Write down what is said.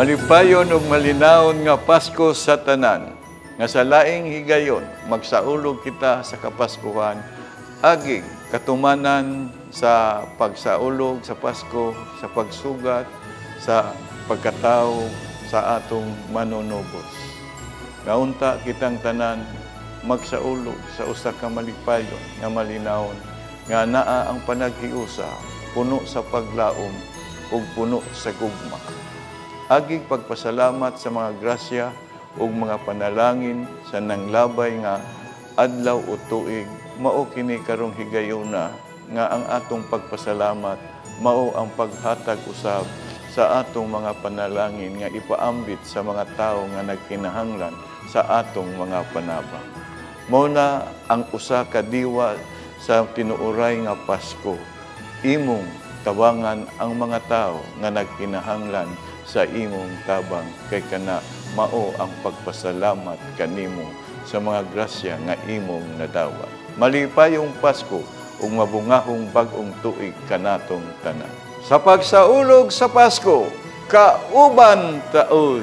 Malipayon ug malinawon nga Pasko sa tanan, nga sa laing higayon magsaulog kita sa Kapaskuhan, aging katumanan sa pagsaulog sa Pasko, sa pagsugat, sa pagkatao sa atong manunubos. Naunta kitang tanan magsaulog sa usa ka malipayon nga malinawon, nga naa ang panaghiusa, puno sa paglaom ug puno sa gugma. Aging pagpasalamat sa mga grasya ug mga panalangin sa nanglabay nga adlaw o tuig, mao kini karong higayuna nga ang atong pagpasalamat mao ang paghatag usab sa atong mga panalangin nga ipaambit sa mga tawo nga nagkinahanglan sa atong mga panabang. Mao na ang usa ka diwa sa tinuoray nga Pasko. Imong tabangan ang mga tawo nga nagkinahanglan sa imong tabang, kay kana mao ang pagpasalamat kanimo sa mga grasya nga imong nadawat. Malipayong Pasko ug mabungahong bag-ong tuig kanatong tanan. Sa pagsaulog sa Pasko, kauban taoy.